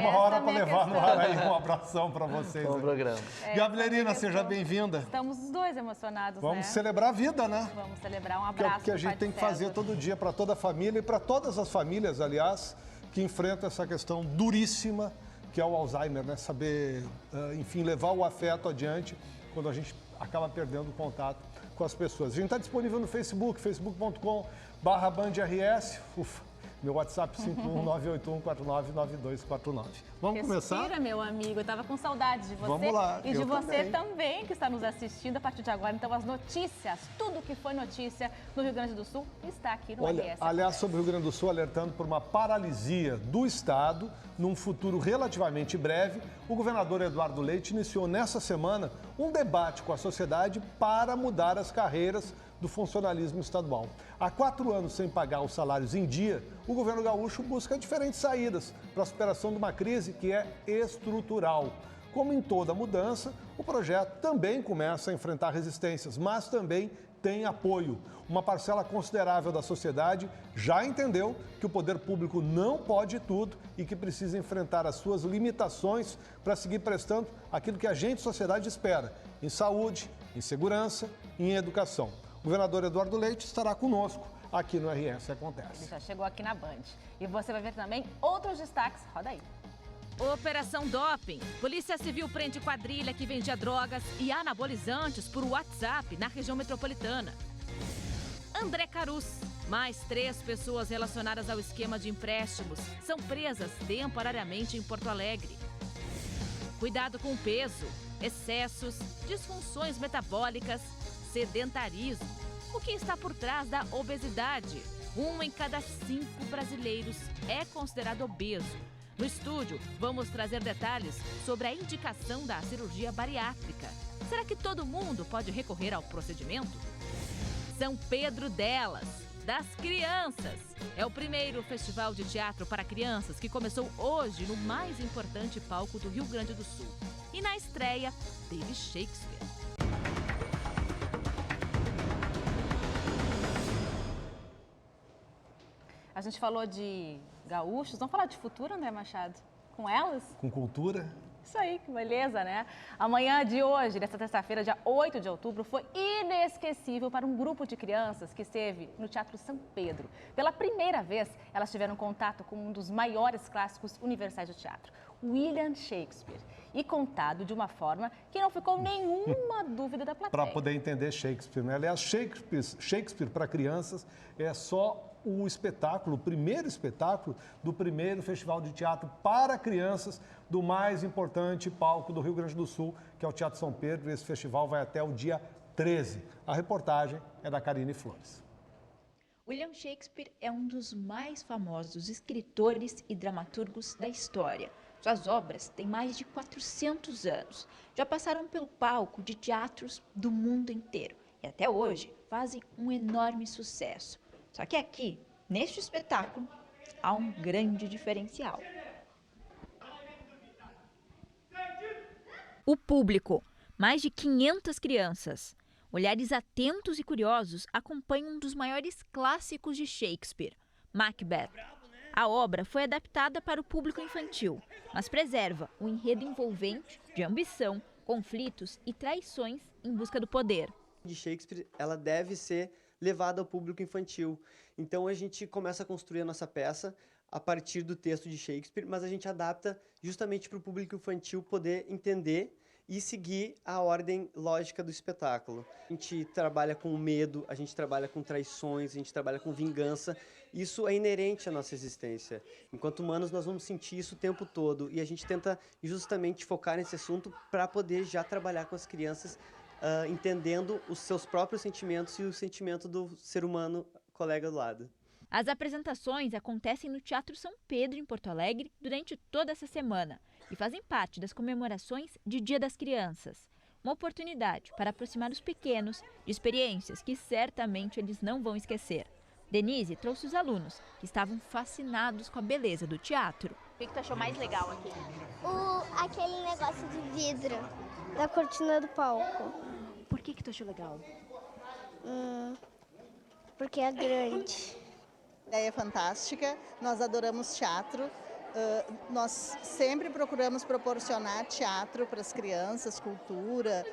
uma hora para levar no ar aí. Um abração para vocês. Bom programa. Gabrielina, seja bem-vinda. Estamos os dois emocionados, Vamos celebrar a vida, né? Vamos celebrar. Um Que é abraço. o que a gente tem que fazer todo dia para toda a família e para todas as famílias, aliás, que enfrentam essa questão duríssima que é o Alzheimer, né? Saber, enfim, levar o afeto adiante quando a gente acaba perdendo o contato com as pessoas. A gente está disponível no Facebook, facebook.com/BandRS. Meu WhatsApp 51981499249. Vamos começar? Respira, meu amigo. Eu tava com saudade de você. Vamos lá. E de você também, que está nos assistindo a partir de agora. Então, as notícias, tudo que foi notícia no Rio Grande do Sul está aqui no RS. Aliás, sobre o Rio Grande do Sul, alertando por uma paralisia do Estado num futuro relativamente breve, o governador Eduardo Leite iniciou nessa semana um debate com a sociedade para mudar as carreiras do funcionalismo estadual. Há 4 anos sem pagar os salários em dia, o governo gaúcho busca diferentes saídas para a superação de uma crise que é estrutural. Como em toda mudança, o projeto também começa a enfrentar resistências, mas também tem apoio. Uma parcela considerável da sociedade já entendeu que o poder público não pode tudo e que precisa enfrentar as suas limitações para seguir prestando aquilo que a gente, sociedade, espera: em saúde, em segurança, em educação. O governador Eduardo Leite estará conosco aqui no RS Acontece. Ele já chegou aqui na Band. E você vai ver também outros destaques. Roda aí. Operação Doping. Polícia Civil prende quadrilha que vendia drogas e anabolizantes por WhatsApp na região metropolitana. André Carus. Mais 3 pessoas relacionadas ao esquema de empréstimos são presas temporariamente em Porto Alegre. Cuidado com o peso, excessos, disfunções metabólicas, sedentarismo. O que está por trás da obesidade? 1 em cada 5 brasileiros é considerado obeso. No estúdio, vamos trazer detalhes sobre a indicação da cirurgia bariátrica. Será que todo mundo pode recorrer ao procedimento? São Pedro delas, das crianças. É o primeiro festival de teatro para crianças que começou hoje no mais importante palco do Rio Grande do Sul. E na estreia, teve Shakespeare. A gente falou de gaúchos, vamos falar de futuro, André Machado? Com elas? Com cultura? Isso aí, que beleza, né? Amanhã de hoje, desta terça-feira, dia 8 de outubro, foi inesquecível para um grupo de crianças que esteve no Teatro São Pedro. Pela primeira vez, elas tiveram contato com um dos maiores clássicos universais do teatro, William Shakespeare. E contado de uma forma que não ficou nenhuma dúvida da plateia. Para poder entender Shakespeare, né? Aliás, Shakespeare para crianças é só o espetáculo, o primeiro espetáculo do primeiro festival de teatro para crianças do mais importante palco do Rio Grande do Sul, que é o Teatro São Pedro. Esse festival vai até o dia 13. A reportagem é da Karine Flores. William Shakespeare é um dos mais famosos escritores e dramaturgos da história. Suas obras têm mais de 400 anos. Já passaram pelo palco de teatros do mundo inteiro e até hoje fazem um enorme sucesso. Só que aqui, neste espetáculo, há um grande diferencial. O público, mais de 500 crianças. Olhares atentos e curiosos acompanham um dos maiores clássicos de Shakespeare, Macbeth. A obra foi adaptada para o público infantil, mas preserva o enredo envolvente de ambição, conflitos e traições em busca do poder. De Shakespeare, ela deve ser levada ao público infantil. Então a gente começa a construir a nossa peça a partir do texto de Shakespeare, mas a gente adapta justamente para o público infantil poder entender e seguir a ordem lógica do espetáculo. A gente trabalha com medo, a gente trabalha com traições, a gente trabalha com vingança. Isso é inerente à nossa existência. Enquanto humanos, nós vamos sentir isso o tempo todo e a gente tenta justamente focar nesse assunto para poder já trabalhar com as crianças, entendendo os seus próprios sentimentos e o sentimento do ser humano colega do lado. As apresentações acontecem no Teatro São Pedro, em Porto Alegre, durante toda essa semana e fazem parte das comemorações de Dia das Crianças. Uma oportunidade para aproximar os pequenos de experiências que certamente eles não vão esquecer. Denise trouxe os alunos, que estavam fascinados com a beleza do teatro. O que tu achou mais legal aqui? Aquele negócio de vidro da cortina do palco. Por que tu achou legal? Porque é grande. A ideia é fantástica, nós adoramos teatro Nós sempre procuramos proporcionar teatro para as crianças, cultura,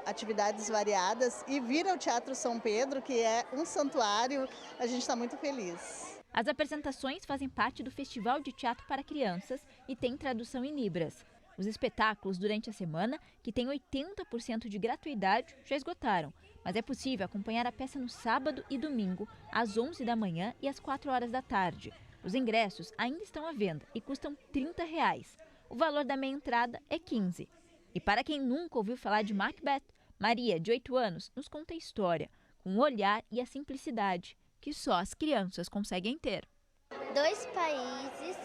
atividades variadas, e vir ao Teatro São Pedro, que é um santuário, a gente está muito feliz. As apresentações fazem parte do Festival de Teatro para Crianças e têm tradução em Libras. Os espetáculos durante a semana, que tem 80% de gratuidade, já esgotaram, mas é possível acompanhar a peça no sábado e domingo, às 11 da manhã e às 4 horas da tarde. Os ingressos ainda estão à venda e custam R$30. O valor da meia entrada é R$15. E para quem nunca ouviu falar de Macbeth, Maria, de 8 anos, nos conta a história, com o olhar e a simplicidade que só as crianças conseguem ter. 2 países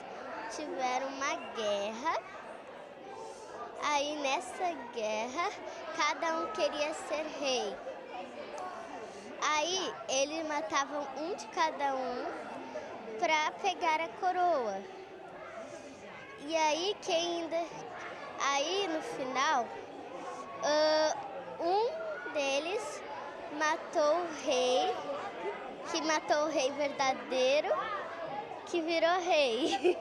tiveram uma guerra. Aí nessa guerra, cada um queria ser rei. Aí eles matavam um de cada um para pegar a coroa. E aí aí no final, um deles matou o rei, que matou o rei verdadeiro, que virou rei.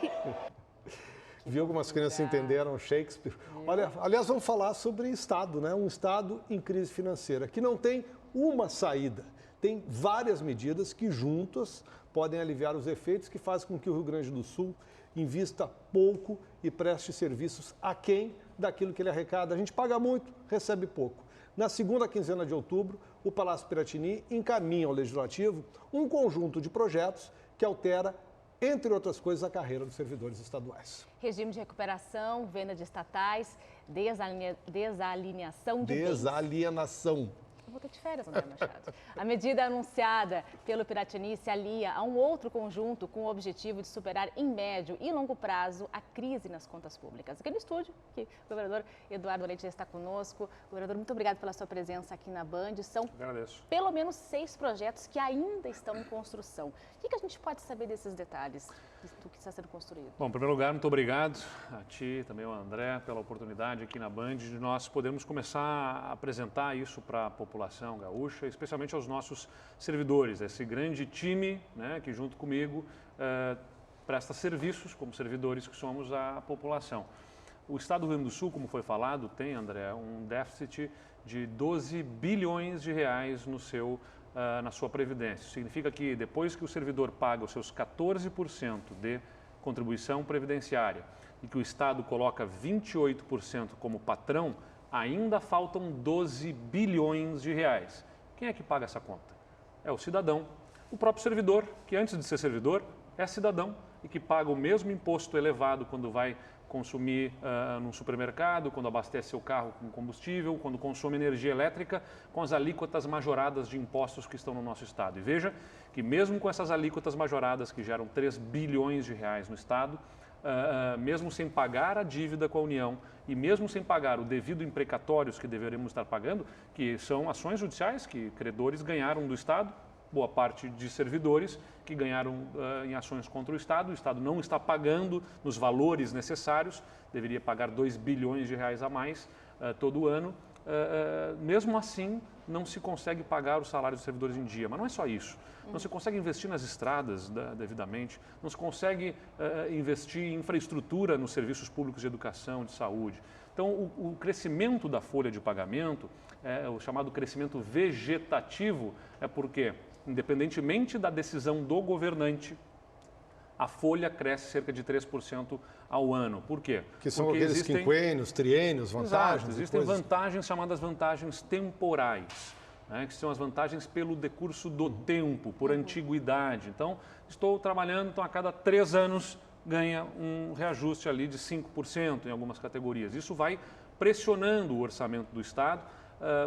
Vi algumas crianças entenderam Shakespeare. Olha, aliás, vamos falar sobre Estado, né? Um Estado em crise financeira, que não tem uma saída. Tem várias medidas que juntas podem aliviar os efeitos que fazem com que o Rio Grande do Sul invista pouco e preste serviços aquém daquilo que ele arrecada. A gente paga muito, recebe pouco. Na segunda quinzena de outubro, o Palácio Piratini encaminha ao Legislativo um conjunto de projetos que altera, entre outras coisas, a carreira dos servidores estaduais. Regime de recuperação, venda de estatais, desalienação de bens. Desalienação. Vou ter de férias, André Machado. A medida anunciada pelo Piratini se alia a um outro conjunto com o objetivo de superar em médio e longo prazo a crise nas contas públicas. Aqui no estúdio, que o governador Eduardo Leite já está conosco. Governador, muito obrigado pela sua presença aqui na Band. São pelo menos 6 projetos que ainda estão em construção. O que a gente pode saber desses detalhes do que está sendo construído? Bom, em primeiro lugar, muito obrigado a ti, também ao André, pela oportunidade aqui na Band de nós podermos começar a apresentar isso para a população gaúcha, especialmente aos nossos servidores, esse grande time, né, que junto comigo presta serviços como servidores que somos à população. O Estado do Rio Grande do Sul, como foi falado, tem, André, um déficit de 12 bilhões de reais na sua previdência. Isso significa que depois que o servidor paga os seus 14% de contribuição previdenciária e que o Estado coloca 28% como patrão, ainda faltam 12 bilhões de reais. Quem é que paga essa conta? É o cidadão, o próprio servidor, que antes de ser servidor é cidadão e que paga o mesmo imposto elevado quando vai consumir num supermercado, quando abastece seu carro com combustível, quando consome energia elétrica, com as alíquotas majoradas de impostos que estão no nosso Estado. E veja que mesmo com essas alíquotas majoradas que geram 3 bilhões de reais no Estado, mesmo sem pagar a dívida com a União e mesmo sem pagar o devido imprecatórios que deveríamos estar pagando, que são ações judiciais que credores ganharam do Estado, boa parte de servidores que ganharam em ações contra o Estado não está pagando nos valores necessários, deveria pagar 2 bilhões de reais a mais todo ano. Mesmo assim, não se consegue pagar os salários dos servidores em dia. Mas não é só isso. Não se consegue investir nas estradas devidamente, não se consegue investir em infraestrutura nos serviços públicos de educação, de saúde. Então, o crescimento da folha de pagamento, o chamado crescimento vegetativo, é porque, independentemente da decisão do governante, a folha cresce cerca de 3% ao ano. Por quê? Que são aqueles quinquênios, triênios, vantagens? Exato, existem vantagens chamadas vantagens temporais, né, que são as vantagens pelo decurso do tempo, por antiguidade. Então, estou trabalhando, então a cada 3 anos ganha um reajuste ali de 5% em algumas categorias. Isso vai pressionando o orçamento do Estado,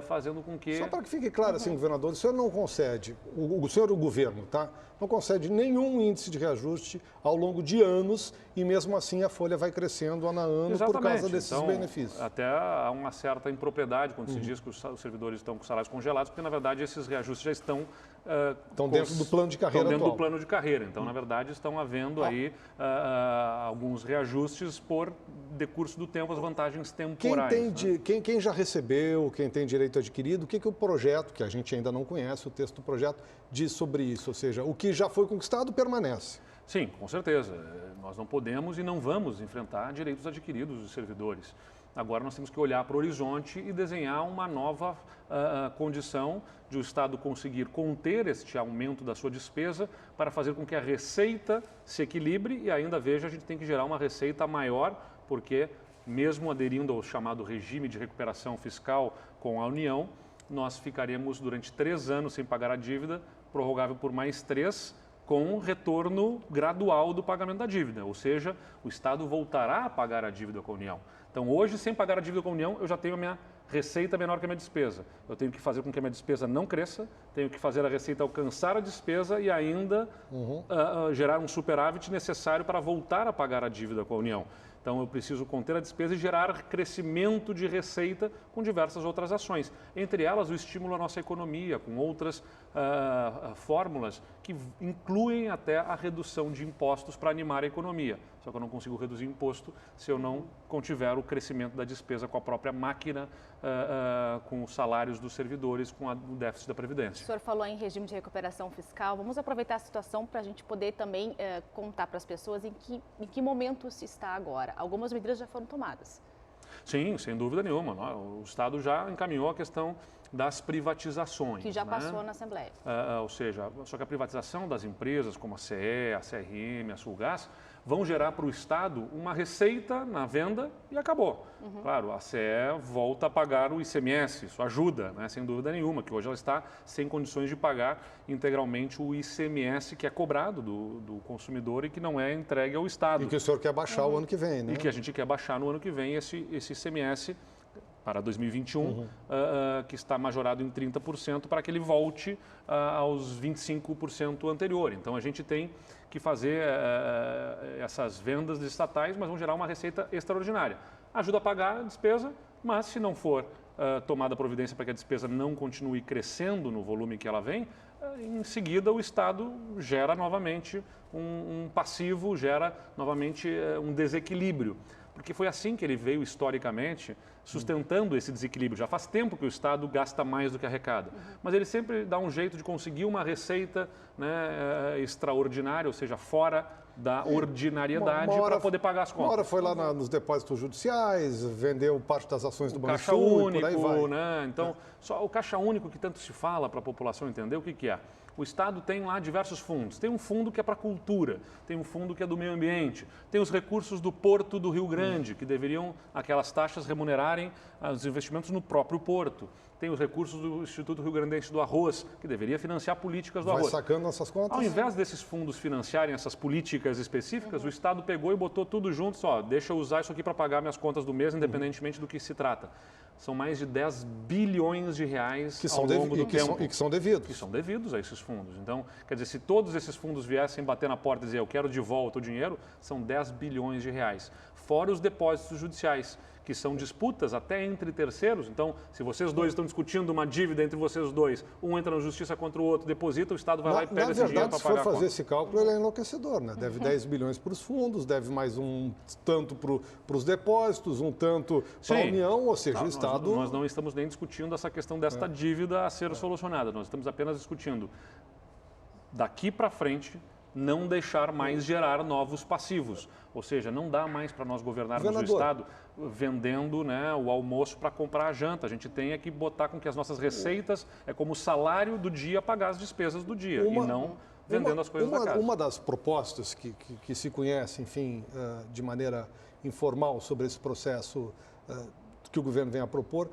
fazendo com que... Só para que fique claro, assim, governador, o senhor não concede, o senhor, o governo, tá? Não concede nenhum índice de reajuste ao longo de anos e mesmo assim a folha vai crescendo ano a ano. Exatamente. Por causa desses benefícios. Até há uma certa impropriedade quando se diz que os servidores estão com salários congelados, porque na verdade esses reajustes já estão dentro do plano de carreira atual. Do plano de carreira. Então, na verdade, estão havendo aí alguns reajustes por decurso do tempo, as vantagens temporais. Quem já recebeu, quem tem direito adquirido, o que o projeto, que a gente ainda não conhece, o texto do projeto, diz sobre isso? Ou seja, o que já foi conquistado permanece. Sim, com certeza. Nós não podemos e não vamos enfrentar direitos adquiridos dos servidores. Agora nós temos que olhar para o horizonte e desenhar uma nova condição de o Estado conseguir conter este aumento da sua despesa para fazer com que a receita se equilibre e ainda veja, a gente tem que gerar uma receita maior, porque mesmo aderindo ao chamado regime de recuperação fiscal com a União, nós ficaremos durante 3 anos sem pagar a dívida, prorrogável por mais 3, com retorno gradual do pagamento da dívida, ou seja, o Estado voltará a pagar a dívida com a União. Então, hoje, sem pagar a dívida com a União, eu já tenho a minha receita menor que a minha despesa. Eu tenho que fazer com que a minha despesa não cresça, tenho que fazer a receita alcançar a despesa e ainda gerar um superávit necessário para voltar a pagar a dívida com a União. Então, eu preciso conter a despesa e gerar crescimento de receita com diversas outras ações. Entre elas, o estímulo à nossa economia, com outras fórmulas que incluem até a redução de impostos para animar a economia. Só que eu não consigo reduzir imposto se eu não contiver o crescimento da despesa com a própria máquina, com os salários dos servidores, com o déficit da Previdência. O senhor falou em regime de recuperação fiscal. Vamos aproveitar a situação para a gente poder também contar para as pessoas em que momento se está agora. Algumas medidas já foram tomadas. Sim, sem dúvida nenhuma. O Estado já encaminhou a questão das privatizações. Que já passou na Assembleia. Ou seja, só que a privatização das empresas como a CE, a CRM, a Sulgás, vão gerar para o Estado uma receita na venda e acabou. Claro, a CE volta a pagar o ICMS, isso ajuda, né, sem dúvida nenhuma, que hoje ela está sem condições de pagar integralmente o ICMS que é cobrado do consumidor e que não é entregue ao Estado. E que o senhor quer baixar o ano que vem, né? E que a gente quer baixar no ano que vem esse ICMS para 2021, que está majorado em 30%, para que ele volte aos 25% anterior. Então, a gente tem que fazer essas vendas estatais, mas vão gerar uma receita extraordinária. Ajuda a pagar a despesa, mas se não for tomada providência para que a despesa não continue crescendo no volume que ela vem, em seguida o Estado gera novamente um passivo, gera novamente um desequilíbrio. Porque foi assim que ele veio historicamente sustentando esse desequilíbrio. Já faz tempo que o Estado gasta mais do que arrecada. Mas ele sempre dá um jeito de conseguir uma receita, né, extraordinária, ou seja, fora da ordinariedade para poder pagar as contas. Uma hora foi lá nos depósitos judiciais, vendeu parte das ações do Banco Caixa Sul, único, e por aí vai. né? Então, só o Caixa Único que tanto se fala para a população entender o que é. O Estado tem lá diversos fundos. Tem um fundo que é para a cultura, tem um fundo que é do meio ambiente, tem os recursos do Porto do Rio Grande, que deveriam, aquelas taxas, remunerarem os investimentos no próprio porto. Tem os recursos do Instituto Rio Grandense do Arroz, que deveria financiar políticas do arroz. Vai sacando essas contas? Ao invés desses fundos financiarem essas políticas específicas, o Estado pegou e botou tudo junto, só, deixa eu usar isso aqui para pagar minhas contas do mês, independentemente do que se trata. São mais de 10 bilhões de reais ao longo do tempo. E que são devidos. Que são devidos a esses fundos. Então, quer dizer, se todos esses fundos viessem bater na porta e dizer eu quero de volta o dinheiro, são 10 bilhões de reais. Fora os depósitos judiciais, que são disputas até entre terceiros. Então, se vocês dois estão discutindo uma dívida entre vocês dois, um entra na justiça contra o outro, deposita, o Estado vai lá e pega esse dinheiro para pagar a conta. Se for fazer esse cálculo, ele é enlouquecedor, né? Deve 10 bilhões para os fundos, deve mais um tanto para os depósitos, um tanto para a União, ou seja, o Estado... Nós não estamos nem discutindo essa questão desta dívida a ser solucionada. Nós estamos apenas discutindo daqui para frente não deixar mais gerar novos passivos. Ou seja, não dá mais para nós governarmos o Estado vendendo, né, o almoço para comprar a janta. A gente tem que botar com que as nossas receitas é como o salário do dia pagar as despesas do dia e não vendendo as coisas da casa. Uma das propostas que se conhece, enfim, de maneira informal sobre esse processo que o governo vem a propor,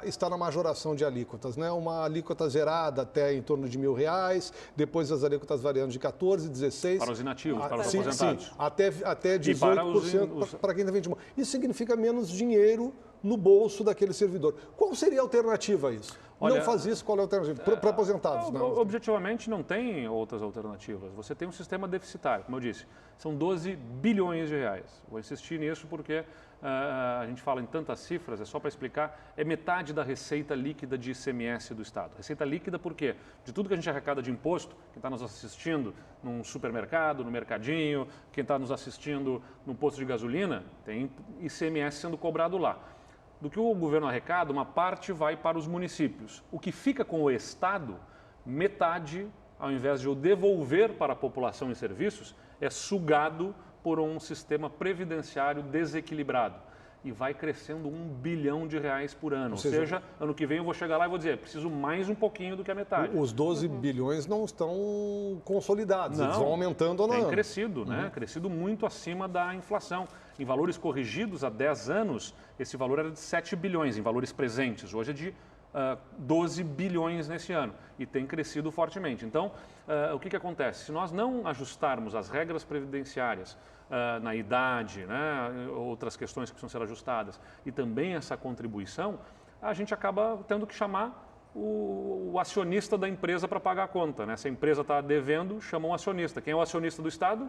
está na majoração de alíquotas, né? Uma alíquota zerada até em torno de R$1.000, depois as alíquotas variando de 14%, 16%... Para os inativos, para os aposentados. Sim, até 18% para quem ainda vende. Isso significa menos dinheiro no bolso daquele servidor. Qual seria a alternativa a isso? Olha, não faz isso, qual é a alternativa? Para aposentados, né? Objetivamente, não tem outras alternativas. Você tem um sistema deficitário, como eu disse, são 12 bilhões de reais. Vou insistir nisso porque a gente fala em tantas cifras, é só para explicar, é metade da receita líquida de ICMS do Estado. Receita líquida por quê? De tudo que a gente arrecada de imposto, quem está nos assistindo num supermercado, no mercadinho, quem está nos assistindo num posto de gasolina, tem ICMS sendo cobrado lá. Do que o governo arrecada, uma parte vai para os municípios. O que fica com o Estado, metade, ao invés de eu devolver para a população e serviços, é sugado por um sistema previdenciário desequilibrado. E vai crescendo R$1 bilhão por ano. Ou seja, ano que vem eu vou chegar lá e vou dizer, preciso mais um pouquinho do que a metade. Os 12 bilhões não estão consolidados, eles vão aumentando ou não. Tem crescido, né? Crescido muito acima da inflação. Em valores corrigidos há 10 anos, esse valor era de 7 bilhões, em valores presentes. Hoje é de 12 bilhões nesse ano e tem crescido fortemente. Então, o que acontece? Se nós não ajustarmos as regras previdenciárias na idade, né, outras questões que precisam ser ajustadas e também essa contribuição, a gente acaba tendo que chamar o acionista da empresa para pagar a conta. Né? Se a empresa está devendo, chama um acionista. Quem é o acionista do Estado?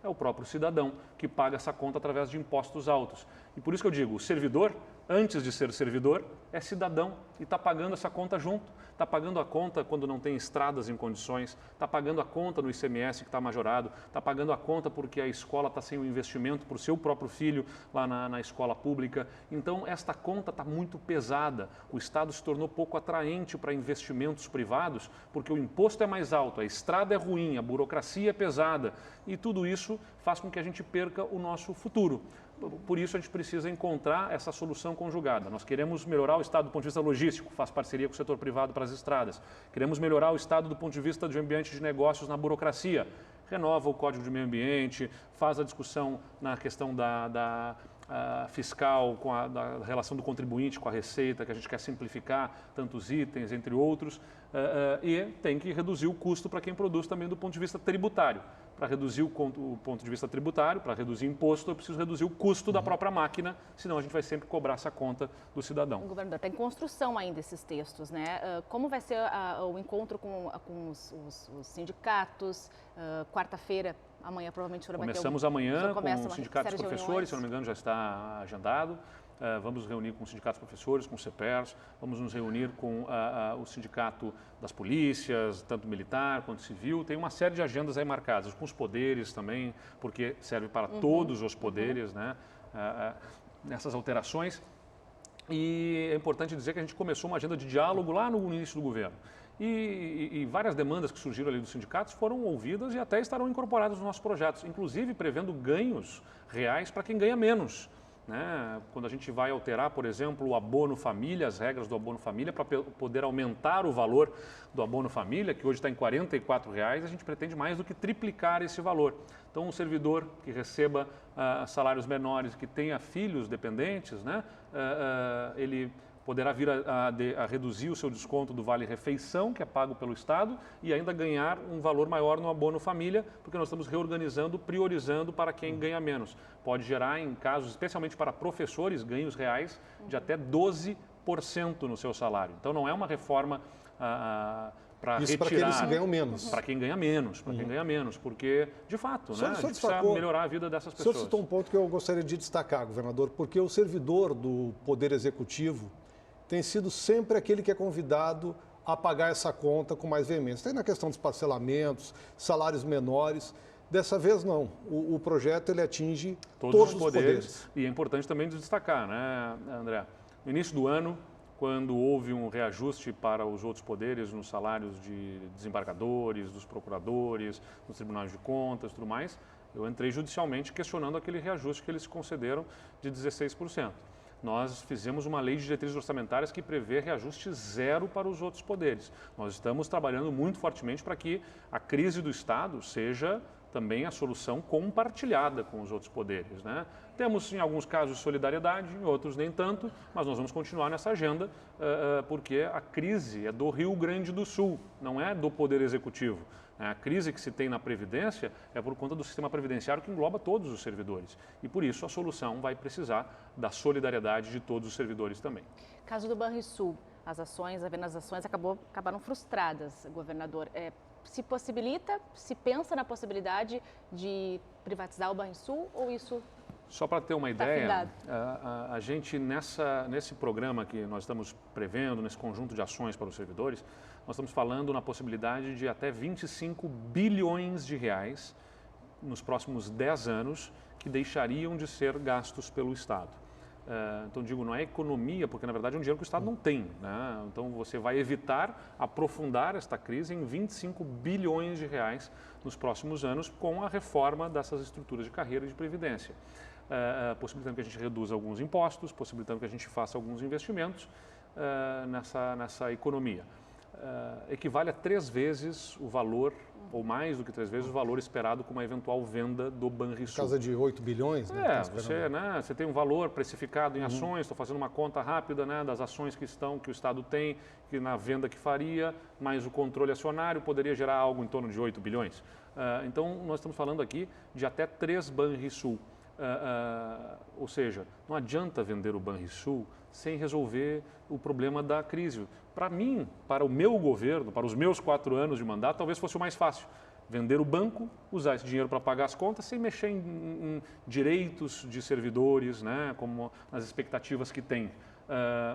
É o próprio cidadão, que paga essa conta através de impostos altos. E por isso que eu digo, o servidor, antes de ser servidor, é cidadão e está pagando essa conta junto. Está pagando a conta quando não tem estradas em condições, está pagando a conta no ICMS que está majorado, está pagando a conta porque a escola está sem o investimento para o seu próprio filho lá na escola pública. Então, esta conta está muito pesada. O Estado se tornou pouco atraente para investimentos privados porque o imposto é mais alto, a estrada é ruim, a burocracia é pesada e tudo isso faz com que a gente perca o nosso futuro. Por isso, a gente precisa encontrar essa solução conjugada. Nós queremos melhorar o Estado do ponto de vista logístico, faz parceria com o setor privado para as estradas. Queremos melhorar o Estado do ponto de vista de ambiente de negócios na burocracia. Renova o Código de Meio Ambiente, faz a discussão na questão da fiscal, da relação do contribuinte com a receita, que a gente quer simplificar tantos itens, entre outros, e tem que reduzir o custo para quem produz também do ponto de vista tributário. Para reduzir o ponto de vista tributário, para reduzir imposto, eu preciso reduzir o custo da própria máquina, senão a gente vai sempre cobrar essa conta do cidadão. Governador, está em construção ainda esses textos, né? Como vai ser o encontro com os sindicatos? Quarta-feira, amanhã provavelmente o senhor vai ter Começamos amanhã com o Sindicato dos Professores, se não me engano já está agendado. Vamos nos reunir com os sindicatos professores, com o CEPERS, vamos nos reunir com o sindicato das polícias, tanto militar quanto civil. Tem uma série de agendas aí marcadas, com os poderes também, porque serve para todos os poderes, né, nessas alterações. E é importante dizer que a gente começou uma agenda de diálogo lá no início do governo. E várias demandas que surgiram ali dos sindicatos foram ouvidas e até estarão incorporadas nos nossos projetos, inclusive prevendo ganhos reais para quem ganha menos. Né? Quando a gente vai alterar, por exemplo, o abono família, as regras do abono família, para poder aumentar o valor do abono família, que hoje está em R$ 44,00, a gente pretende mais do que triplicar esse valor. Então, um servidor que receba salários menores, que tenha filhos dependentes, né? Ele poderá vir a reduzir o seu desconto do vale-refeição, que é pago pelo Estado, e ainda ganhar um valor maior no abono família, porque nós estamos reorganizando, priorizando para quem ganha menos. Pode gerar, em casos, especialmente para professores, ganhos reais de até 12% no seu salário. Então, não é uma reforma para retirar... Isso para aqueles que ganham menos. Para quem ganha menos, quem ganha menos, porque, de fato, né, a gente precisa melhorar a vida dessas pessoas. O senhor citou um ponto que eu gostaria de destacar, governador, porque o servidor do Poder Executivo tem sido sempre aquele que é convidado a pagar essa conta com mais veemência. Tem na questão dos parcelamentos, salários menores. Dessa vez, não. O projeto ele atinge todos os poderes. E é importante também destacar, né, André? No início do ano, quando houve um reajuste para os outros poderes nos salários de desembargadores, dos procuradores, dos tribunais de contas e tudo mais, eu entrei judicialmente questionando aquele reajuste que eles concederam de 16%. Nós fizemos uma lei de diretrizes orçamentárias que prevê reajuste zero para os outros poderes. Nós estamos trabalhando muito fortemente para que a crise do Estado seja também a solução compartilhada com os outros poderes, né? Temos, em alguns casos, solidariedade, em outros nem tanto, mas nós vamos continuar nessa agenda, porque a crise é do Rio Grande do Sul, não é do Poder Executivo. A crise que se tem na Previdência é por conta do sistema previdenciário que engloba todos os servidores. E, por isso, a solução vai precisar da solidariedade de todos os servidores também. Caso do Banrisul, as ações, as ações acabaram frustradas, governador. Se possibilita, se pensa na possibilidade de privatizar o Banrisul ou isso... Só para ter uma ideia, a gente nesse programa que nós estamos prevendo, nesse conjunto de ações para os servidores, nós estamos falando na possibilidade de até 25 bilhões de reais nos próximos 10 anos que deixariam de ser gastos pelo Estado. Então, digo, não é economia, porque na verdade é um dinheiro que o Estado não tem, né? Então, você vai evitar aprofundar esta crise em 25 bilhões de reais nos próximos anos com a reforma dessas estruturas de carreira e de previdência, possibilitando que a gente reduza alguns impostos, possibilitando que a gente faça alguns investimentos nessa economia. Equivale a 3 vezes o valor, ou mais do que 3 vezes o valor esperado com uma eventual venda do Banrisul. Por causa de 8 bilhões, né? Você tem um valor precificado em ações, estou fazendo uma conta rápida, né, das ações que o Estado tem, que na venda que faria, mais o controle acionário, poderia gerar algo em torno de 8 bilhões. Então, nós estamos falando aqui de até 3 Banrisul. Ou seja, não adianta vender o Banrisul sem resolver o problema da crise. Para mim, para o meu governo, para os meus 4 anos de mandato, talvez fosse o mais fácil. Vender o banco, usar esse dinheiro para pagar as contas, sem mexer em direitos de servidores, né, como as expectativas que tem.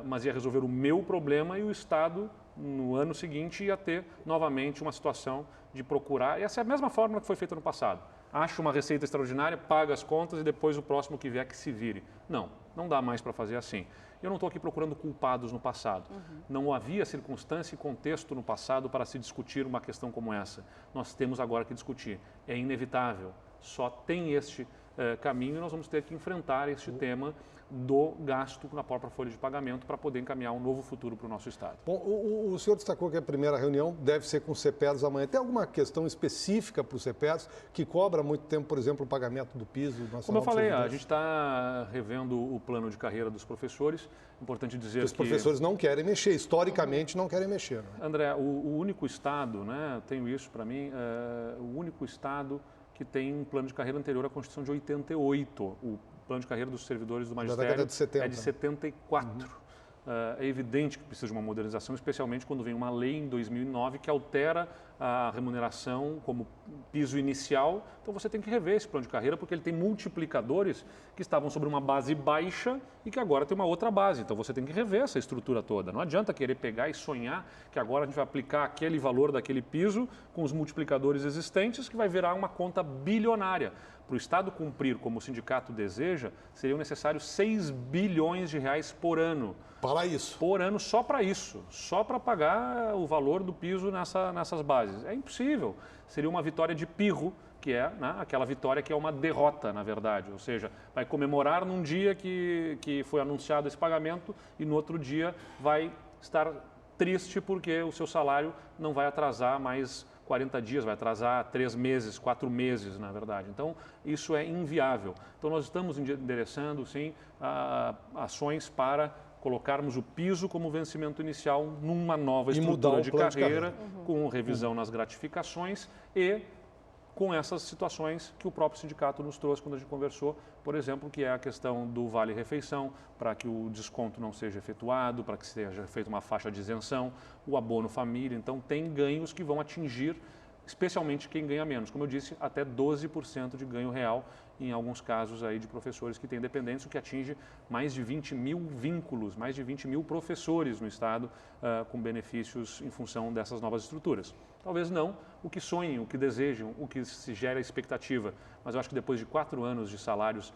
Mas ia resolver o meu problema e o Estado, no ano seguinte, ia ter novamente uma situação de procurar. E essa é a mesma fórmula que foi feita no passado. Acha uma receita extraordinária, paga as contas e depois o próximo que vier que se vire. Não dá mais para fazer assim. Eu não estou aqui procurando culpados no passado. Não havia circunstância e contexto no passado para se discutir uma questão como essa. Nós temos agora que discutir. É inevitável. Só tem este caminho e nós vamos ter que enfrentar este tema do gasto na própria folha de pagamento para poder encaminhar um novo futuro para o nosso Estado. Bom, o senhor destacou que a primeira reunião deve ser com os CEPERS amanhã. Tem alguma questão específica para os CEPERS que cobra muito tempo, por exemplo, o pagamento do piso nacional? Como eu falei, a gente está revendo o plano de carreira dos professores. Importante dizer que... Os professores não querem mexer, historicamente não querem mexer. Né? André, o único Estado, né, tenho isso para mim, o único Estado que tem um plano de carreira anterior à Constituição de 88. O plano de carreira dos servidores do magistério é de 74. É evidente que precisa de uma modernização, especialmente quando vem uma lei em 2009 que altera a remuneração como piso inicial. Então você tem que rever esse plano de carreira porque ele tem multiplicadores que estavam sobre uma base baixa e que agora tem uma outra base. Então você tem que rever essa estrutura toda. Não adianta querer pegar e sonhar que agora a gente vai aplicar aquele valor daquele piso com os multiplicadores existentes que vai virar uma conta bilionária. Para o Estado cumprir como o sindicato deseja, seriam necessários 6 bilhões de reais por ano. Para isso? Por ano, só para isso. Só para pagar o valor do piso nessas bases. É impossível. Seria uma vitória de pirro, que é, né, aquela vitória que é uma derrota, na verdade. Ou seja, vai comemorar num dia que foi anunciado esse pagamento e no outro dia vai estar triste porque o seu salário não vai atrasar mais 40 dias, vai atrasar 3 meses, 4 meses, na verdade. Então, isso é inviável. Então, nós estamos endereçando, sim, ações para colocarmos o piso como vencimento inicial numa nova estrutura de carreira, com revisão nas gratificações e com essas situações que o próprio sindicato nos trouxe quando a gente conversou, por exemplo, que é a questão do vale-refeição, para que o desconto não seja efetuado, para que seja feita uma faixa de isenção, o abono família. Então, tem ganhos que vão atingir, especialmente quem ganha menos. Como eu disse, até 12% de ganho real em alguns casos aí de professores que têm dependentes, o que atinge mais de 20 mil vínculos, mais de 20 mil professores no Estado com benefícios em função dessas novas estruturas. Talvez não o que sonhem, o que desejam, o que se gera expectativa, mas eu acho que depois de 4 anos de salários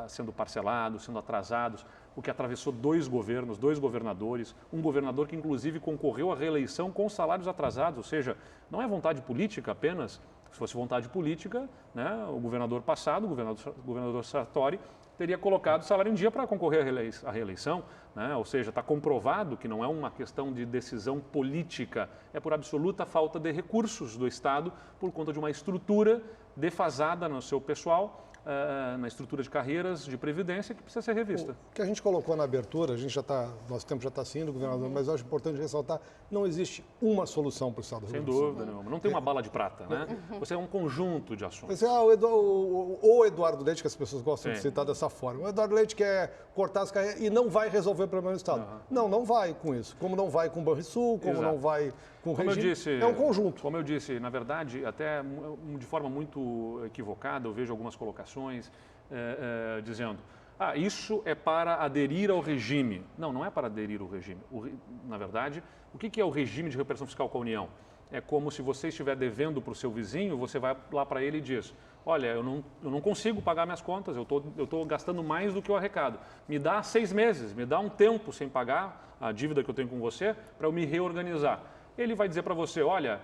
sendo parcelados, sendo atrasados, o que atravessou 2 governos, 2 governadores, um governador que inclusive concorreu à reeleição com salários atrasados, ou seja, não é vontade política apenas. Se fosse vontade política, né, o governador passado, o governador Sartori, teria colocado o salário em dia para concorrer à reeleição, né? Ou seja, está comprovado que não é uma questão de decisão política, é por absoluta falta de recursos do Estado por conta de uma estrutura defasada no seu pessoal, na estrutura de carreiras, de previdência, que precisa ser revista. O que a gente colocou na abertura, nosso tempo já está saindo, governador, mas eu acho importante ressaltar, não existe uma solução para o Estado do Rio Grande do Sul. Sem dúvida nenhuma. Não tem uma bala de prata, né? Você é um conjunto de ações. O Eduardo Leite, que as pessoas gostam de citar dessa forma, o Eduardo Leite quer cortar as carreiras e não vai resolver o problema do Estado. Não vai com isso. Como não vai com o Banrisul, como não vai com o regime, é um conjunto. Como eu disse, na verdade, até de forma muito equivocada, eu vejo algumas colocações dizendo, isso é para aderir ao regime. Não é para aderir ao regime. Na verdade, o que é o regime de recuperação fiscal com a União? é como se você estiver devendo para o seu vizinho, você vai lá para ele e diz: olha, eu não consigo pagar minhas contas, eu estou gastando mais do que eu arrecado. Me dá 6 meses, me dá um tempo sem pagar a dívida que eu tenho com você para eu me reorganizar. Ele vai dizer para você: olha,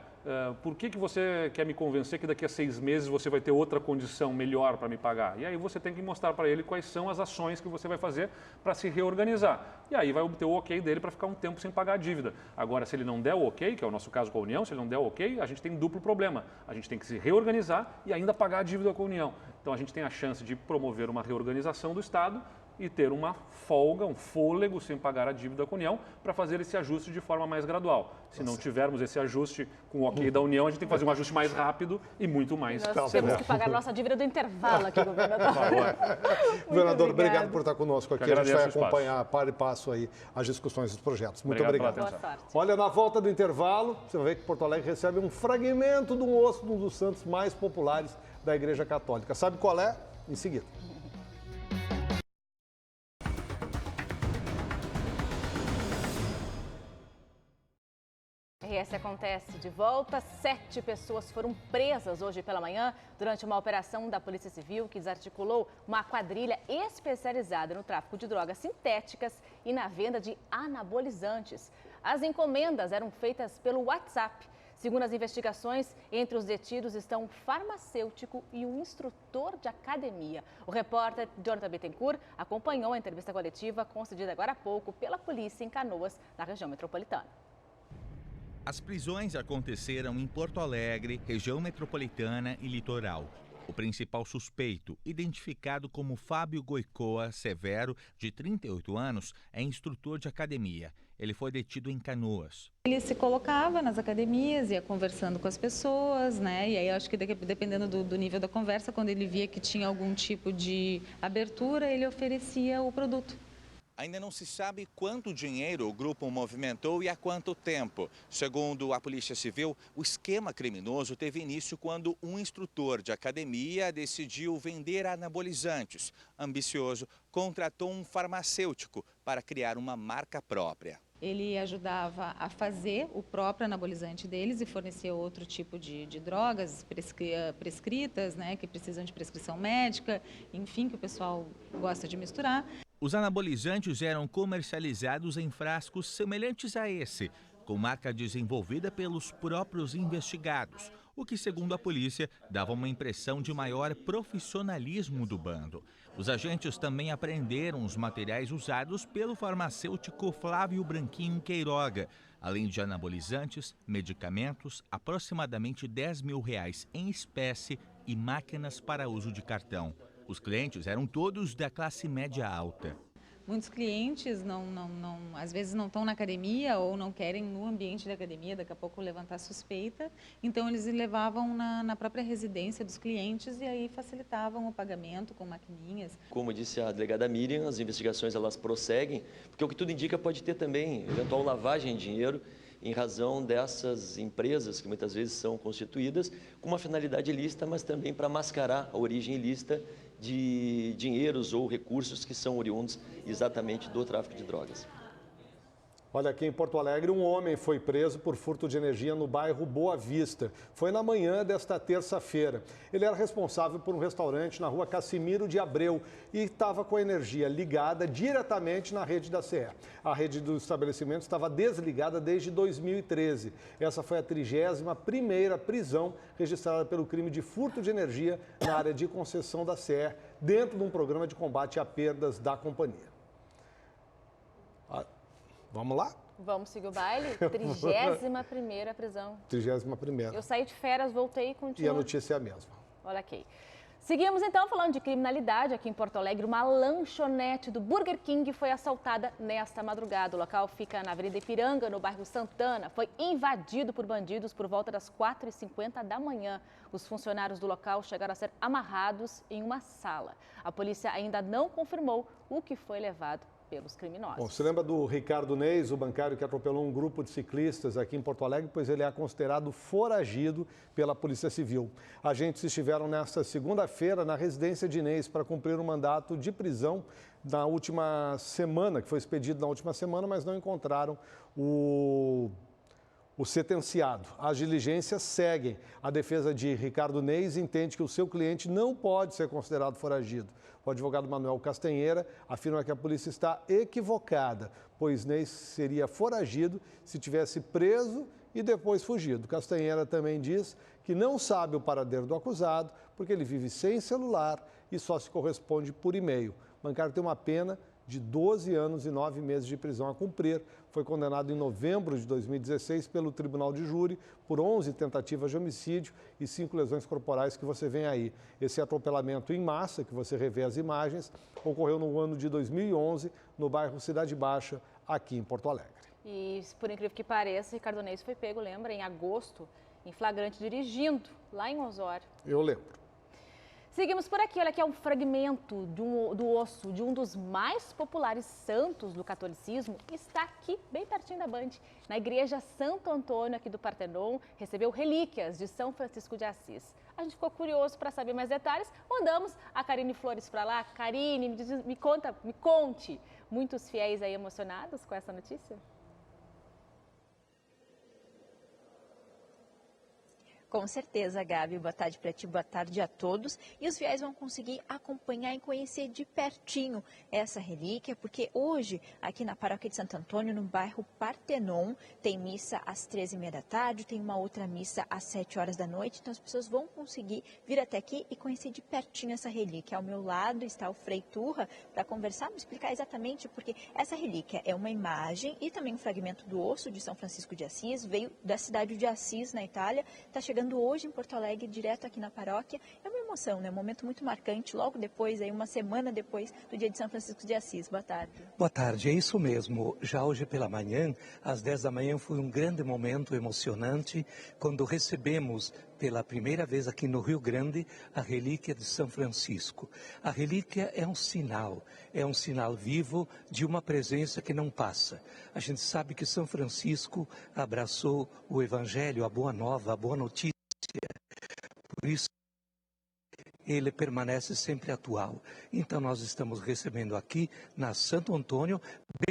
por que você quer me convencer que daqui a 6 meses você vai ter outra condição melhor para me pagar? E aí você tem que mostrar para ele quais são as ações que você vai fazer para se reorganizar. E aí vai obter o ok dele para ficar um tempo sem pagar a dívida. Agora, se ele não der o ok, que é o nosso caso com a União, se ele não der o ok, a gente tem duplo problema. A gente tem que se reorganizar e ainda pagar a dívida com a União. Então a gente tem a chance de promover uma reorganização do Estado e ter uma folga, um fôlego sem pagar a dívida com a União para fazer esse ajuste de forma mais gradual. Se não tivermos esse ajuste com o ok da União, a gente tem que fazer um ajuste mais rápido e muito mais... Nós temos que pagar a nossa dívida do intervalo aqui, governador. Governador, obrigado por estar conosco aqui. A gente vai acompanhar para e passo aí as discussões dos projetos. Muito obrigado. Boa sorte. Olha, na volta do intervalo, você vai ver que Porto Alegre recebe um fragmento do osso de um dos santos mais populares da Igreja Católica. Sabe qual é? Em seguida. RS acontece de volta. 7 pessoas foram presas hoje pela manhã durante uma operação da Polícia Civil que desarticulou uma quadrilha especializada no tráfico de drogas sintéticas e na venda de anabolizantes. As encomendas eram feitas pelo WhatsApp. Segundo as investigações, entre os detidos estão um farmacêutico e um instrutor de academia. O repórter Jonathan Bittencourt acompanhou a entrevista coletiva concedida agora há pouco pela polícia em Canoas, na região metropolitana. As prisões aconteceram em Porto Alegre, região metropolitana e litoral. O principal suspeito, identificado como Fábio Goicoa Severo, de 38 anos, é instrutor de academia. Ele foi detido em Canoas. Ele se colocava nas academias, ia conversando com as pessoas, né? E aí eu acho que dependendo do nível da conversa, quando ele via que tinha algum tipo de abertura, ele oferecia o produto. Ainda não se sabe quanto dinheiro o grupo movimentou e há quanto tempo. Segundo a Polícia Civil, o esquema criminoso teve início quando um instrutor de academia decidiu vender anabolizantes. Ambicioso, contratou um farmacêutico para criar uma marca própria. Ele ajudava a fazer o próprio anabolizante deles e fornecer outro tipo de drogas prescritas, né, que precisam de prescrição médica, enfim, que o pessoal gosta de misturar. Os anabolizantes eram comercializados em frascos semelhantes a esse, com marca desenvolvida pelos próprios investigados, o que, segundo a polícia, dava uma impressão de maior profissionalismo do bando. Os agentes também apreenderam os materiais usados pelo farmacêutico Flávio Branquinho Queiroga, além de anabolizantes, medicamentos, aproximadamente R$10 mil em espécie e máquinas para uso de cartão. Os clientes eram todos da classe média alta. Muitos clientes às vezes não estão na academia ou não querem no ambiente da academia, daqui a pouco levantar suspeita. Então eles levavam na própria residência dos clientes e aí facilitavam o pagamento com maquininhas. Como disse a delegada Miriam, as investigações elas prosseguem, porque o que tudo indica pode ter também eventual lavagem de dinheiro em razão dessas empresas que muitas vezes são constituídas com uma finalidade ilícita, mas também para mascarar a origem ilícita de dinheiros ou recursos que são oriundos exatamente do tráfico de drogas. Olha, aqui em Porto Alegre, um homem foi preso por furto de energia no bairro Boa Vista. Foi na manhã desta terça-feira. Ele era responsável por um restaurante na rua Cassimiro de Abreu e estava com a energia ligada diretamente na rede da CE. A rede do estabelecimento estava desligada desde 2013. Essa foi a 31ª prisão registrada pelo crime de furto de energia na área de concessão da CE, dentro de um programa de combate a perdas da companhia. Vamos lá? Vamos seguir o baile? 31ª prisão. 31ª. Eu saí de férias, voltei e continuo. E a notícia é a mesma. Olha aqui. Seguimos então falando de criminalidade. Aqui em Porto Alegre, uma lanchonete do Burger King foi assaltada nesta madrugada. O local fica na Avenida Ipiranga, no bairro Santana. Foi invadido por bandidos por volta das 4h50 da manhã. Os funcionários do local chegaram a ser amarrados em uma sala. A polícia ainda não confirmou o que foi levado pelos criminosos. Bom, você lembra do Ricardo Neis, o bancário que atropelou um grupo de ciclistas aqui em Porto Alegre? Pois ele é considerado foragido pela Polícia Civil. Agentes estiveram nesta segunda-feira na residência de Neis para cumprir um mandato de prisão na última semana, que foi expedido na última semana, mas não encontraram o o sentenciado. As diligências seguem. A defesa de Ricardo Neis entende que o seu cliente não pode ser considerado foragido. O advogado Manuel Castanheira afirma que a polícia está equivocada, pois Neis seria foragido se tivesse preso e depois fugido. Castanheira também diz que não sabe o paradeiro do acusado, porque ele vive sem celular e só se corresponde por e-mail. Mancaro tem uma pena de 12 anos e 9 meses de prisão a cumprir. Foi condenado em novembro de 2016 pelo Tribunal de Júri por 11 tentativas de homicídio e 5 lesões corporais que você vê aí. Esse atropelamento em massa, que você revê as imagens, ocorreu no ano de 2011, no bairro Cidade Baixa, aqui em Porto Alegre. E, por incrível que pareça, Ricardo Neis foi pego, lembra, em agosto, em flagrante dirigindo, lá em Osório. Eu lembro. Seguimos por aqui, olha aqui é um fragmento do osso de um dos mais populares santos do catolicismo, está aqui bem pertinho da Band, na igreja Santo Antônio aqui do Partenon, recebeu relíquias de São Francisco de Assis. A gente ficou curioso para saber mais detalhes, mandamos a Karine Flores para lá. Karine, me conte, muitos fiéis aí emocionados com essa notícia? Com certeza, Gabi. Boa tarde para ti, boa tarde a todos. E os fiéis vão conseguir acompanhar e conhecer de pertinho essa relíquia, porque hoje, aqui na paróquia de Santo Antônio, no bairro Partenon, tem missa às 13h30 da tarde, tem uma outra missa às 7 horas da noite. Então, as pessoas vão conseguir vir até aqui e conhecer de pertinho essa relíquia. Ao meu lado está o Frei Turra para conversar, me explicar exatamente, porque essa relíquia é uma imagem e também um fragmento do osso de São Francisco de Assis, veio da cidade de Assis, na Itália, está chegando hoje em Porto Alegre, direto aqui na paróquia. É uma emoção, né? Um momento muito marcante, logo depois, aí uma semana depois do dia de São Francisco de Assis. Boa tarde. Boa tarde, é isso mesmo. Já hoje pela manhã, às 10 da manhã, foi um grande momento emocionante, quando recebemos pela primeira vez aqui no Rio Grande a relíquia de São Francisco. A relíquia é um sinal vivo de uma presença que não passa. A gente sabe que São Francisco abraçou o Evangelho, a boa nova, a boa notícia. Por isso, ele permanece sempre atual. Então, nós estamos recebendo aqui na Santo Antônio,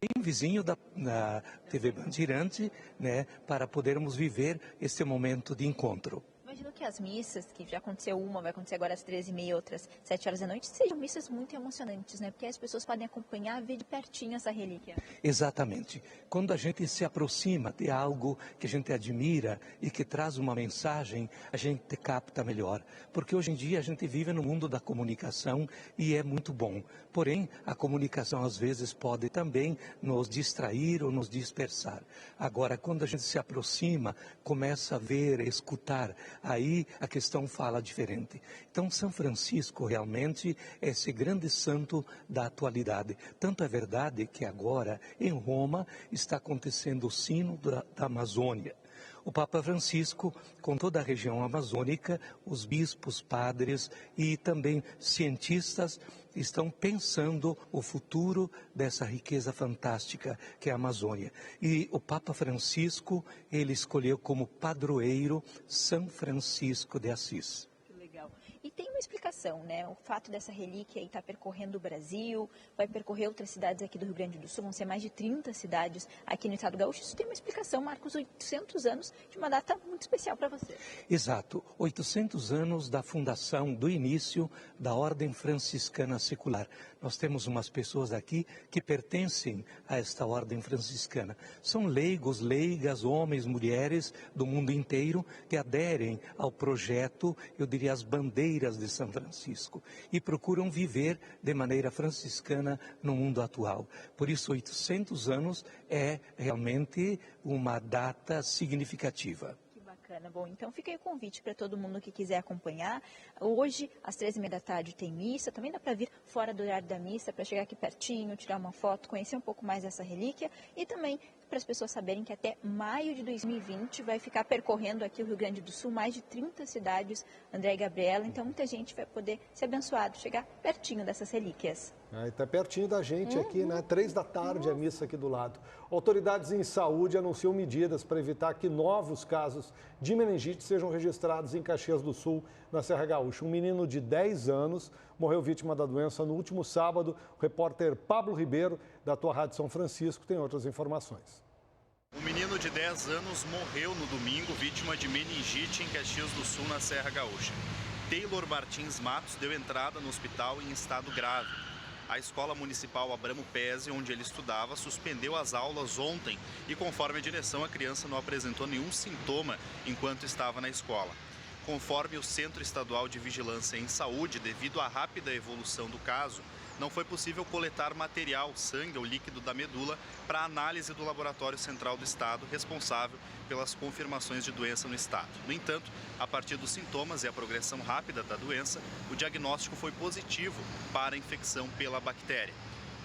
bem vizinho da TV Bandeirante, né, para podermos viver esse momento de encontro. Imagino que as missas, que já aconteceu uma, vai acontecer agora às 13h30, outras 7 horas da noite, sejam missas muito emocionantes, né? Porque as pessoas podem acompanhar, ver de pertinho essa relíquia. Exatamente. Quando a gente se aproxima de algo que a gente admira e que traz uma mensagem, a gente capta melhor. Porque hoje em dia a gente vive no mundo da comunicação e é muito bom. Porém, a comunicação às vezes pode também nos distrair ou nos dispersar. Agora, quando a gente se aproxima, começa a ver, escutar, aí a questão fala diferente. Então, São Francisco realmente é esse grande santo da atualidade. Tanto é verdade que agora, em Roma, está acontecendo o Sino da Amazônia. O Papa Francisco, com toda a região amazônica, os bispos, padres e também cientistas estão pensando o futuro dessa riqueza fantástica que é a Amazônia. E o Papa Francisco, ele escolheu como padroeiro São Francisco de Assis. E tem uma explicação, né? O fato dessa relíquia estar percorrendo o Brasil, vai percorrer outras cidades aqui do Rio Grande do Sul, vão ser mais de 30 cidades aqui no estado gaúcho. Isso tem uma explicação, Marcos, 800 anos de uma data muito especial para você. Exato, 800 anos da fundação, do início da Ordem Franciscana Secular. Nós temos umas pessoas aqui que pertencem a esta Ordem Franciscana. São leigos, leigas, homens, mulheres do mundo inteiro que aderem ao projeto, eu diria, as bandeiras de São Francisco e procuram viver de maneira franciscana no mundo atual. Por isso, 800 anos é realmente uma data significativa. Bom, então fica aí o convite para todo mundo que quiser acompanhar. Hoje, às 13h30 da tarde, tem missa. Também dá para vir fora do horário da missa para chegar aqui pertinho, tirar uma foto, conhecer um pouco mais dessa relíquia e também para as pessoas saberem que até maio de 2020 vai ficar percorrendo aqui o Rio Grande do Sul mais de 30 cidades, André e Gabriela. Então muita gente vai poder ser abençoado, chegar pertinho dessas relíquias. Está pertinho da gente aqui, né? 3 da tarde a missa aqui do lado. Autoridades em saúde anunciam medidas para evitar que novos casos de meningite sejam registrados em Caxias do Sul, na Serra Gaúcha. Um menino de 10 anos morreu vítima da doença no último sábado. O repórter Pablo Ribeiro, da tua Rádio São Francisco, tem outras informações. Um menino de 10 anos morreu no domingo, vítima de meningite em Caxias do Sul, na Serra Gaúcha. Taylor Martins Matos deu entrada no hospital em estado grave. A Escola Municipal Abramo Pese, onde ele estudava, suspendeu as aulas ontem e, conforme a direção, a criança não apresentou nenhum sintoma enquanto estava na escola. Conforme o Centro Estadual de Vigilância em Saúde, devido à rápida evolução do caso, não foi possível coletar material, sangue ou líquido da medula para análise do Laboratório Central do Estado, responsável pelas confirmações de doença no estado. No entanto, a partir dos sintomas e a progressão rápida da doença, o diagnóstico foi positivo para a infecção pela bactéria.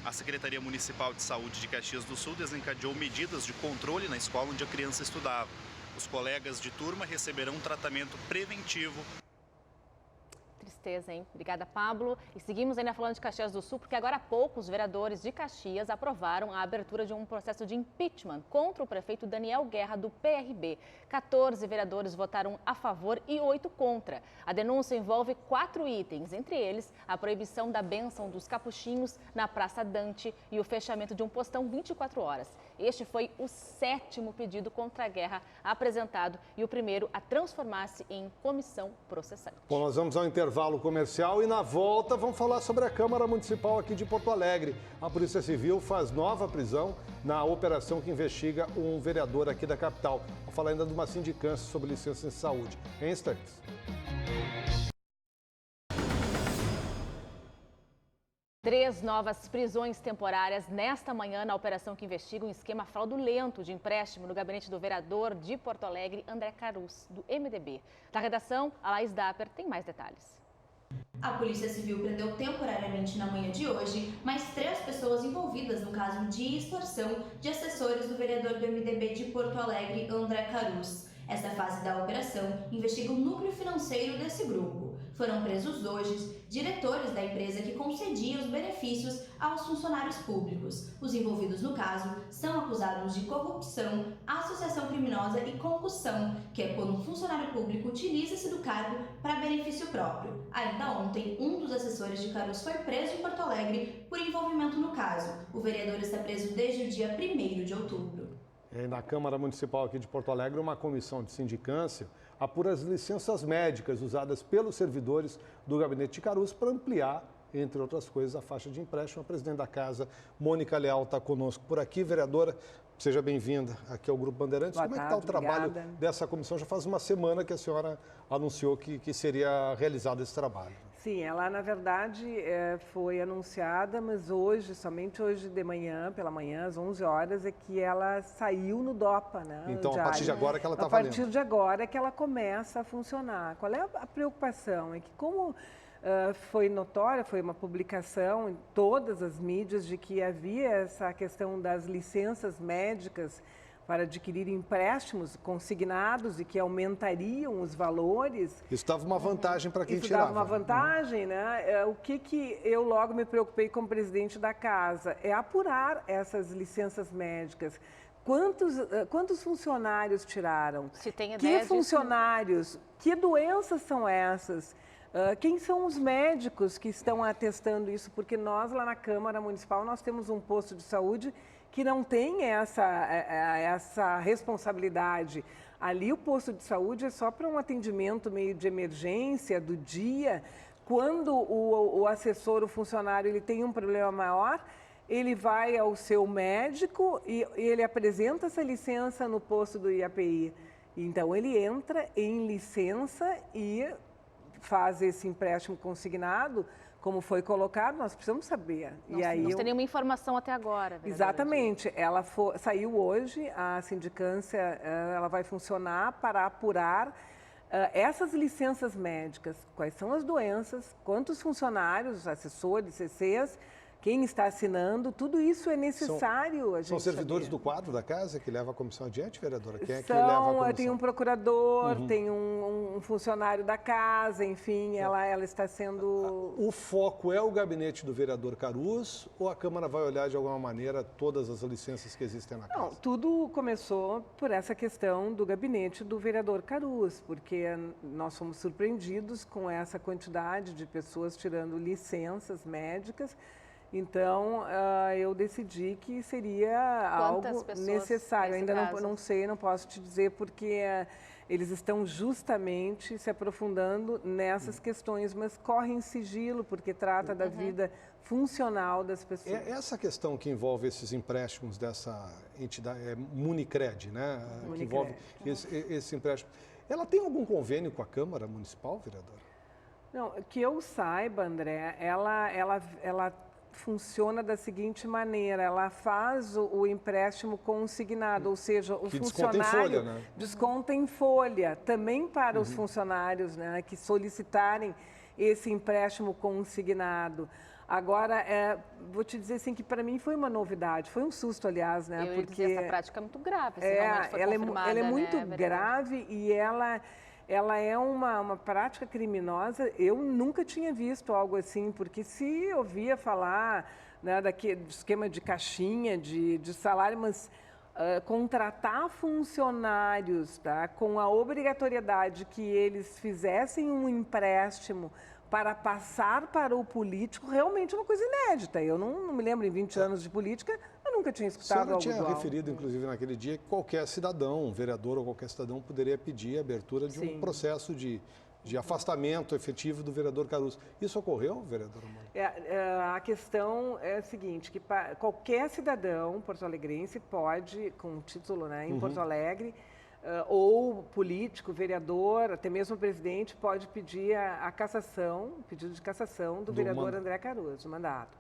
A Secretaria Municipal de Saúde de Caxias do Sul desencadeou medidas de controle na escola onde a criança estudava. Os colegas de turma receberão um tratamento preventivo. Tristeza, hein? Obrigada, Pablo. E seguimos ainda falando de Caxias do Sul, porque agora há pouco os vereadores de Caxias aprovaram a abertura de um processo de impeachment contra o prefeito Daniel Guerra, do PRB. 14 vereadores votaram a favor e 8 contra. A denúncia envolve 4 itens, entre eles a proibição da bênção dos capuchinhos na Praça Dante e o fechamento de um postão 24 horas. Este foi o 7º pedido contra a Guerra apresentado e o primeiro a transformar-se em comissão processante. Bom, nós vamos ao intervalo comercial e na volta vamos falar sobre a Câmara Municipal aqui de Porto Alegre. A Polícia Civil faz nova prisão na operação que investiga um vereador aqui da capital. Vamos falar ainda de uma sindicância sobre licença em saúde. Em instantes. 3 novas prisões temporárias nesta manhã na operação que investiga um esquema fraudulento de empréstimo no gabinete do vereador de Porto Alegre, André Carus, do MDB. Da redação, a Laís Dapper tem mais detalhes. A Polícia Civil prendeu temporariamente na manhã de hoje mais 3 pessoas envolvidas no caso de extorsão de assessores do vereador do MDB de Porto Alegre, André Carus. Essa fase da operação investiga o núcleo financeiro desse grupo. Foram presos hoje diretores da empresa que concedia os benefícios aos funcionários públicos. Os envolvidos no caso são acusados de corrupção, associação criminosa e concussão, que é quando um funcionário público utiliza-se do cargo para benefício próprio. Ainda ontem, um dos assessores de Carus foi preso em Porto Alegre por envolvimento no caso. O vereador está preso desde o dia 1º de outubro. Na Câmara Municipal aqui de Porto Alegre, uma comissão de sindicância apura as licenças médicas usadas pelos servidores do gabinete de Carus para ampliar, entre outras coisas, a faixa de empréstimo. A presidente da Casa, Mônica Leal, está conosco por aqui. Vereadora, seja bem-vinda aqui ao Grupo Bandeirantes. Boa Como é que tarde, está o trabalho obrigada. dessa comissão? Já faz uma semana que a senhora anunciou que seria realizado esse trabalho. Sim, ela na verdade foi anunciada, mas hoje, somente hoje de manhã, pela manhã, às 11 horas, é que ela saiu no DOPA, né? Então, a partir de agora que ela está valendo. A partir de agora é que ela começa a funcionar. Qual é a preocupação? É que como foi notória, foi uma publicação em todas as mídias de que havia essa questão das licenças médicas para adquirir empréstimos consignados e que aumentariam os valores. Isso dava uma vantagem para quem tirava. Isso dava uma vantagem, né? O que eu logo me preocupei como presidente da casa é apurar essas licenças médicas. Quantos funcionários tiraram? Se tem ideia que funcionários? Disso? Que doenças são essas? Quem são os médicos que estão atestando isso? Porque nós, lá na Câmara Municipal, nós temos um posto de saúde que não tem essa responsabilidade. Ali o posto de saúde é só para um atendimento meio de emergência do dia. Quando o assessor, o funcionário, ele tem um problema maior, ele vai ao seu médico e ele apresenta essa licença no posto do IAPI. Então, ele entra em licença e faz esse empréstimo consignado, como foi colocado, nós precisamos saber. Não tem nenhuma informação até agora. Exatamente. Ela saiu hoje, a sindicância ela vai funcionar para apurar essas licenças médicas, quais são as doenças, quantos funcionários, assessores, CCs, quem está assinando, tudo isso é necessário a gente São servidores saber. do quadro da casa que leva a comissão adiante, vereadora? Quem é que leva a comissão? Tem um procurador, tem um funcionário da casa, enfim, ela está sendo... O foco é o gabinete do vereador Carus ou a Câmara vai olhar de alguma maneira todas as licenças que existem na casa? Não, tudo começou por essa questão do gabinete do vereador Carus, porque nós fomos surpreendidos com essa quantidade de pessoas tirando licenças médicas. Então, eu decidi que seria algo necessário. Ainda não sei, não posso te dizer, porque eles estão justamente se aprofundando nessas questões, mas corre em sigilo, porque trata da vida funcional das pessoas. Essa questão que envolve esses empréstimos dessa entidade, Municred, né? Que envolve esse empréstimo. Ela tem algum convênio com a Câmara Municipal, vereadora? Não, que eu saiba, André, ela funciona da seguinte maneira, ela faz o empréstimo consignado, ou seja, o funcionário desconta em folha, também para os funcionários, né, que solicitarem esse empréstimo consignado. Agora, vou te dizer assim que para mim foi uma novidade, foi um susto, aliás, né? Porque essa prática é muito grave, se realmente foi confirmada, ela é muito né, grave e ela é uma prática criminosa. Eu nunca tinha visto algo assim, porque se ouvia falar, né, daquele esquema de caixinha, de salário, mas contratar funcionários, tá, com a obrigatoriedade que eles fizessem um empréstimo para passar para o político, realmente é uma coisa inédita. Eu não me lembro, em 20 anos de política, eu nunca tinha escutado algo igual. A senhora tinha referido, inclusive, naquele dia, que qualquer cidadão, um vereador ou qualquer cidadão, poderia pedir a abertura de um processo de afastamento efetivo do vereador Caruso. Isso ocorreu, vereadora Mônica? A questão é a seguinte, que qualquer cidadão porto-alegrense pode, com título, né, em Porto Alegre, ou político, vereador, até mesmo presidente, pode pedir a cassação, pedido de cassação do vereador André Caruso, o mandato.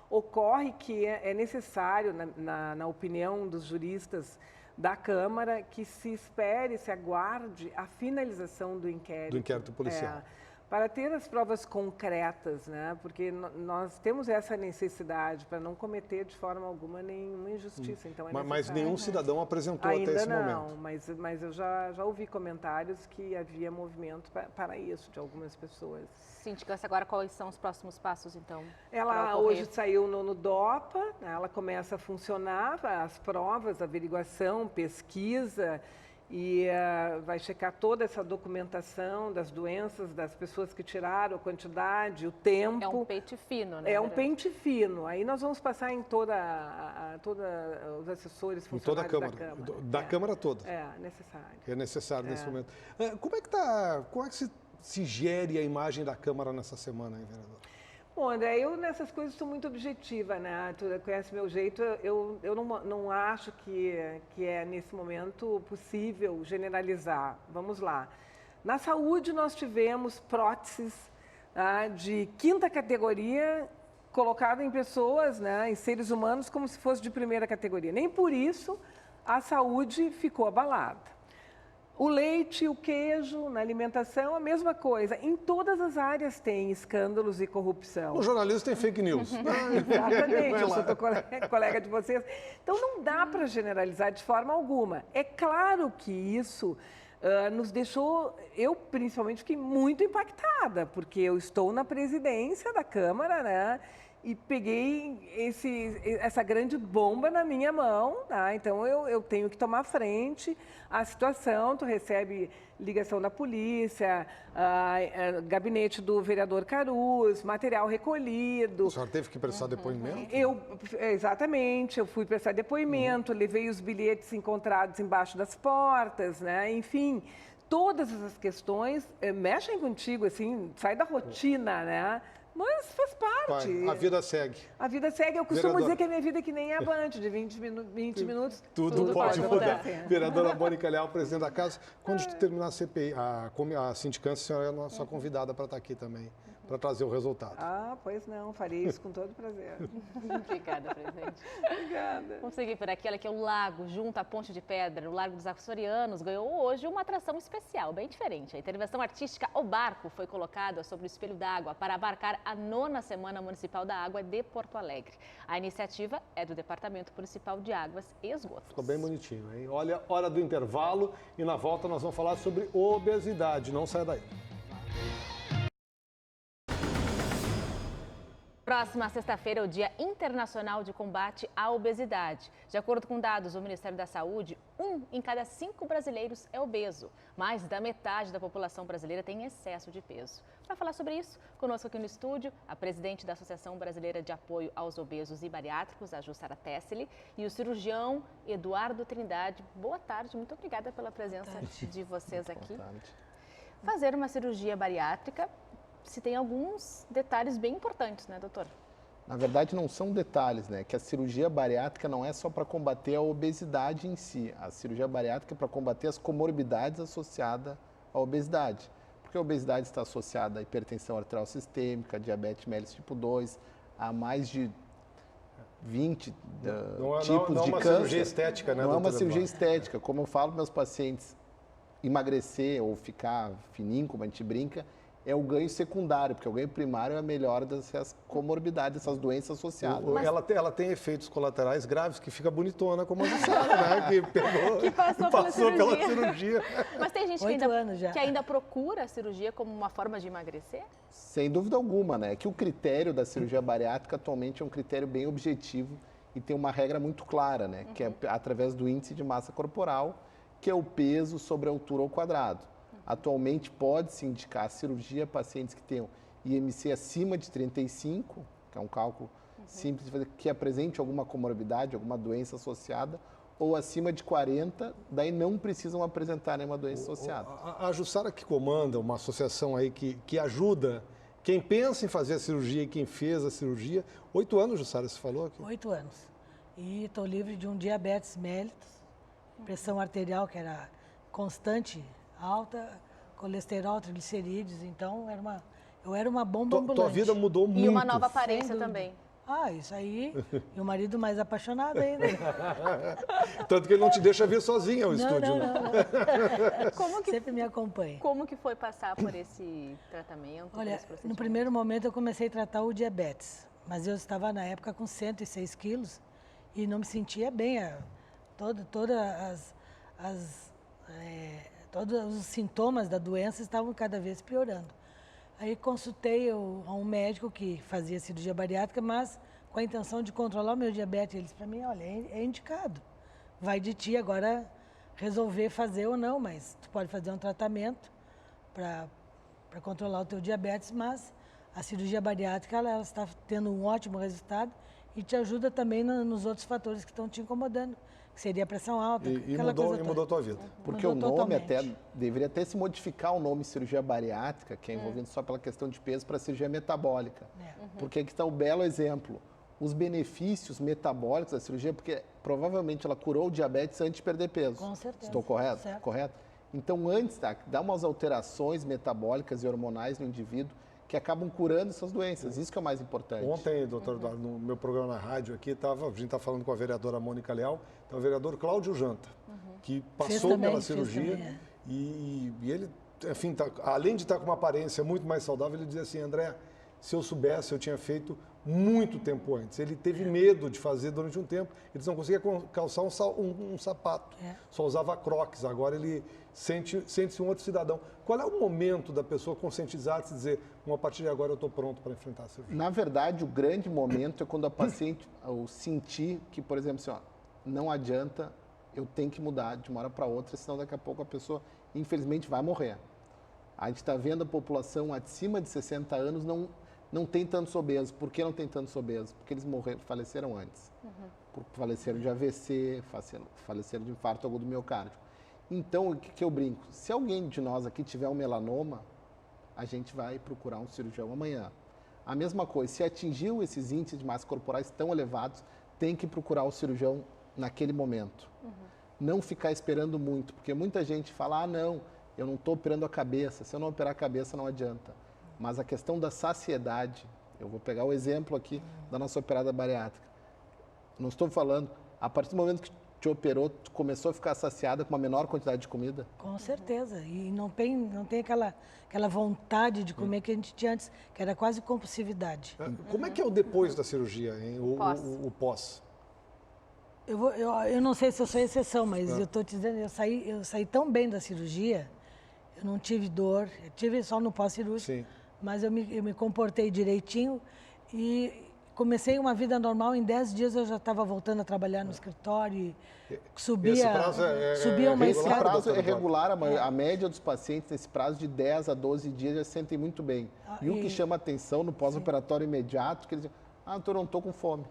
Ocorre que é necessário, na opinião dos juristas da Câmara, que se espere, se aguarde a finalização do inquérito. Do inquérito policial. Para ter as provas concretas, né? Porque nós temos essa necessidade para não cometer de forma alguma nenhuma injustiça. Então mas nenhum cidadão apresentou até esse momento. Ainda não, mas eu já ouvi comentários que havia movimento para isso, de algumas pessoas. Sindicância, agora quais são os próximos passos, então? Ela hoje saiu no DOPA, né? Ela começa a funcionar, as provas, averiguação, pesquisa, e vai checar toda essa documentação das doenças, das pessoas que tiraram, a quantidade, o tempo. É um pente fino, né? É um pente fino. Aí nós vamos passar em toda os assessores, funcionários da Câmara. Da Câmara toda? É necessário. É necessário nesse momento. Como é que se gere a imagem da Câmara nessa semana, hein, vereador? Bom, André, eu nessas coisas sou muito objetiva, né? Tu conhece meu jeito, eu não acho que é, nesse momento, possível generalizar. Vamos lá. Na saúde, nós tivemos próteses de 5ª categoria colocada em pessoas, né, em seres humanos, como se fosse de 1ª categoria. Nem por isso a saúde ficou abalada. O leite, o queijo, na alimentação, a mesma coisa. Em todas as áreas tem escândalos e corrupção. O jornalismo tem fake news. Exatamente, eu sou colega de vocês. Então, não dá para generalizar de forma alguma. É claro que isso nos deixou, eu principalmente fiquei muito impactada, porque eu estou na presidência da Câmara, né? E peguei essa grande bomba na minha mão, tá? Então eu tenho que tomar frente à situação. Tu recebe ligação da polícia, gabinete do vereador Caruso, material recolhido. A senhora teve que prestar depoimento? Exatamente, eu fui prestar depoimento, levei os bilhetes encontrados embaixo das portas, né? Enfim, todas essas questões mexem contigo, assim, sai da rotina, né? Mas faz parte. A vida segue. A vida segue. Eu costumo dizer que a minha vida é que nem a Band, de 20 minutos. Tudo pode mudar. Vereadora Mônica Leal, presidente da Casa. Quando terminar a CPI, a sindicância, a senhora é a nossa convidada para estar aqui também, para trazer o resultado. Pois não, farei isso com todo prazer. Obrigada, presidente. Obrigada. Vamos seguir por aqui. Olha aqui, o lago, junto à Ponte de Pedra, o Largo dos Açorianos, ganhou hoje uma atração especial, bem diferente. A intervenção artística O Barco foi colocada sobre o espelho d'água para abarcar a 9ª Semana Municipal da Água de Porto Alegre. A iniciativa é do Departamento Municipal de Águas e Esgotos. Ficou bem bonitinho, hein? Olha, hora do intervalo e na volta nós vamos falar sobre obesidade. Não saia daí. Próxima sexta-feira é o Dia Internacional de Combate à Obesidade. De acordo com dados do Ministério da Saúde, 1 em cada 5 brasileiros é obeso. Mais da metade da população brasileira tem excesso de peso. Para falar sobre isso, conosco aqui no estúdio, a presidente da Associação Brasileira de Apoio aos Obesos e Bariátricos, a Jussara Tessely, e o cirurgião Eduardo Trindade. Boa tarde, muito obrigada pela presença de vocês aqui. Boa tarde. Fazer uma cirurgia bariátrica, se tem alguns detalhes bem importantes, né, doutor? Na verdade, não são detalhes, né? Que a cirurgia bariátrica não é só para combater a obesidade em si. A cirurgia bariátrica é para combater as comorbidades associadas à obesidade. Porque a obesidade está associada à hipertensão arterial sistêmica, diabetes mellitus tipo 2, a mais de 20 tipos de câncer. Não é uma cirurgia estética, né? Não é uma cirurgia estética. Como eu falo para meus pacientes, emagrecer ou ficar fininho, como a gente brinca, é o ganho secundário, porque o ganho primário é a melhora dessas comorbidades, dessas doenças associadas. Ela tem efeitos colaterais graves, que fica bonitona, como a Jussara, né? Que pegou, que passou pela cirurgia. Mas tem gente que ainda procura a cirurgia como uma forma de emagrecer? Sem dúvida alguma, né? Que o critério da cirurgia bariátrica atualmente é um critério bem objetivo e tem uma regra muito clara, né? Que é através do índice de massa corporal, que é o peso sobre a altura ao quadrado. Atualmente pode-se indicar a cirurgia a pacientes que tenham IMC acima de 35, que é um cálculo simples de fazer, que apresente alguma comorbidade, alguma doença associada, ou acima de 40, daí não precisam apresentar nenhuma doença associada. A Jussara que comanda uma associação aí que ajuda quem pensa em fazer a cirurgia e quem fez a cirurgia. 8 anos, Jussara, você falou aqui? 8 anos. E estou livre de um diabetes mellitus, pressão arterial que era constante, alta, colesterol, triglicerídeos, então eu era uma bomba ambulante. Tua vida mudou muito. E uma nova aparência também. Ah, isso aí, e o marido mais apaixonado ainda. Tanto que ele não te deixa vir sozinha ao estúdio. Não. Sempre me acompanha. Como que foi passar por esse tratamento? Olha, no primeiro momento eu comecei a tratar o diabetes, mas eu estava na época com 106 quilos e não me sentia bem. Todos os sintomas da doença estavam cada vez piorando. Aí consultei a um médico que fazia cirurgia bariátrica, mas com a intenção de controlar o meu diabetes. Ele disse para mim, olha, é indicado. Vai de ti agora resolver fazer ou não, mas tu pode fazer um tratamento para controlar o teu diabetes, mas a cirurgia bariátrica ela está tendo um ótimo resultado e te ajuda também nos outros fatores que estão te incomodando. Seria a pressão alta, mudou a tua vida. Porque o nome até deveria até se modificar o nome cirurgia bariátrica, que é envolvendo só pela questão de peso, para cirurgia metabólica. Porque aqui está o belo exemplo. Os benefícios metabólicos da cirurgia, porque provavelmente ela curou o diabetes antes de perder peso. Com certeza. Estou correto? Certo. Correto? Então, antes, dá umas alterações metabólicas e hormonais no indivíduo que acabam curando essas doenças. Isso que é o mais importante. Ontem, doutor Eduardo, no meu programa na rádio aqui, a gente está falando com a vereadora Mônica Leal, então o vereador Cláudio Janta, que passou pela cirurgia e ele, enfim, além de estar com uma aparência muito mais saudável, ele dizia assim, André, se eu soubesse, eu tinha feito muito tempo antes. Ele teve medo de fazer durante um tempo, ele não conseguia calçar um sapato, só usava crocs, agora ele sente-se um outro cidadão. Qual é o momento da pessoa conscientizar-se e dizer, a partir de agora eu estou pronto para enfrentar a cirurgia? Na verdade, o grande momento é quando a paciente sentir que, por exemplo, assim, não adianta, eu tenho que mudar de uma hora para outra, senão daqui a pouco a pessoa, infelizmente, vai morrer. A gente está vendo a população acima de 60 anos não tem tantos obesos. Por que não tem tantos obesos? Porque eles faleceram antes. Faleceram de AVC, faleceram de infarto agudo do miocárdio. Então, o que eu brinco? Se alguém de nós aqui tiver um melanoma, a gente vai procurar um cirurgião amanhã. A mesma coisa, se atingiu esses índices de massa corporais tão elevados, tem que procurar o cirurgião naquele momento. Não ficar esperando muito, porque muita gente fala, não, eu não estou operando a cabeça, se eu não operar a cabeça não adianta. Mas a questão da saciedade, eu vou pegar o exemplo aqui da nossa operada bariátrica. Não estou falando, a partir do momento que te operou, tu começou a ficar saciada com uma menor quantidade de comida? Com certeza. E não tem aquela vontade de comer que a gente tinha antes, que era quase compulsividade. Como é que é o depois da cirurgia, hein? O pós? Eu não sei se eu sou exceção, mas eu estou te dizendo, eu saí tão bem da cirurgia, eu não tive dor, eu tive só no pós-cirúrgico, mas eu me comportei direitinho E comecei uma vida normal, em 10 dias eu já estava voltando a trabalhar no escritório, subia uma Esse escada. prazo é regular, a média dos pacientes nesse prazo de 10 a 12 dias já se sentem muito bem. E o que chama atenção no pós-operatório imediato, que eles dizem, doutor, eu não estou com fome.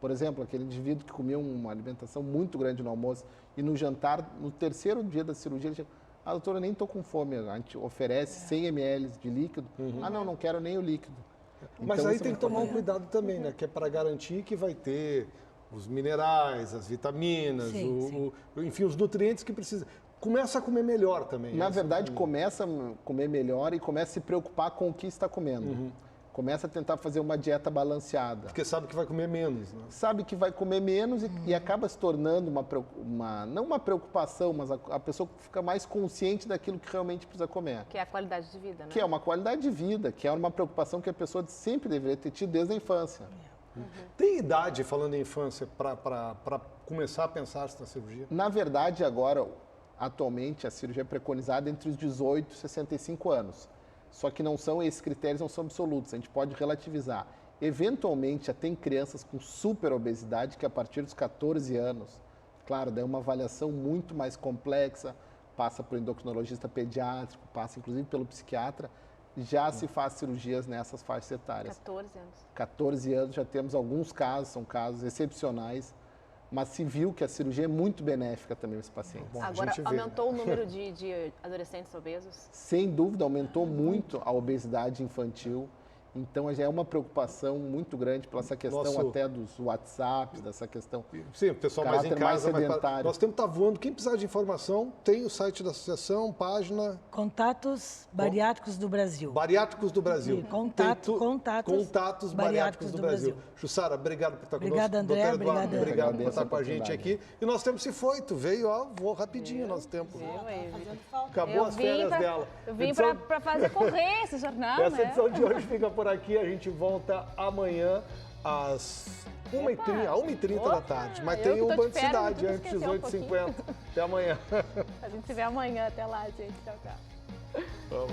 Por exemplo, aquele indivíduo que comia uma alimentação muito grande no almoço e no jantar, no terceiro dia da cirurgia, ele diz, doutor, eu nem estou com fome, a gente oferece 100 ml de líquido. Não quero nem o líquido. Mas Então, aí tem que tomar um cuidado também, né? Que é para garantir que vai ter os minerais, as vitaminas, enfim, os nutrientes que precisa. Começa a comer melhor também. Na verdade, começa a comer melhor e começa a se preocupar com o que está comendo. Começa a tentar fazer uma dieta balanceada. Porque sabe que vai comer menos, né? Sabe que vai comer menos e acaba se tornando não uma preocupação, mas a pessoa fica mais consciente daquilo que realmente precisa comer. Que é a qualidade de vida, né? Que é uma qualidade de vida, que é uma preocupação que a pessoa sempre deveria ter tido desde a infância. Tem idade, falando em infância, para começar a pensar na cirurgia? Na verdade, agora, atualmente, a cirurgia é preconizada entre os 18 e 65 anos. Só que esses critérios não são absolutos, a gente pode relativizar. Eventualmente, já tem crianças com super obesidade que a partir dos 14 anos, claro, daí é uma avaliação muito mais complexa, passa por endocrinologista pediátrico, passa inclusive pelo psiquiatra, já se faz cirurgias nessas faixas etárias. 14 anos. 14 anos, já temos alguns casos, são casos excepcionais, mas se viu que a cirurgia é muito benéfica também para os pacientes. Agora, aumentou o número de adolescentes obesos? Sem dúvida, aumentou muito a obesidade infantil. Então, já é uma preocupação muito grande pela essa questão até dos WhatsApps, dessa questão. Sim, o pessoal mais em casa, mais sedentário. Nós temos que estar voando. Quem precisar de informação, tem o site da associação, página... Contatos Bariátricos do Brasil. Bariátricos do Brasil. Contatos Bariátricos do Brasil. Jussara, obrigado por estar conosco. Obrigada, André. Obrigado por estar com a gente aqui. E nosso tempo se foi. Tu veio, voou rapidinho nosso tempo. Acabou as férias dela. Eu vim para fazer correr esse jornal, Essa edição de hoje fica por aqui. A gente volta amanhã às 1h30 da tarde. Mas tem o Band Cidade antes das 8h50. Até amanhã. A gente se vê amanhã. Até lá, gente. Tchau, tchau. Vamos.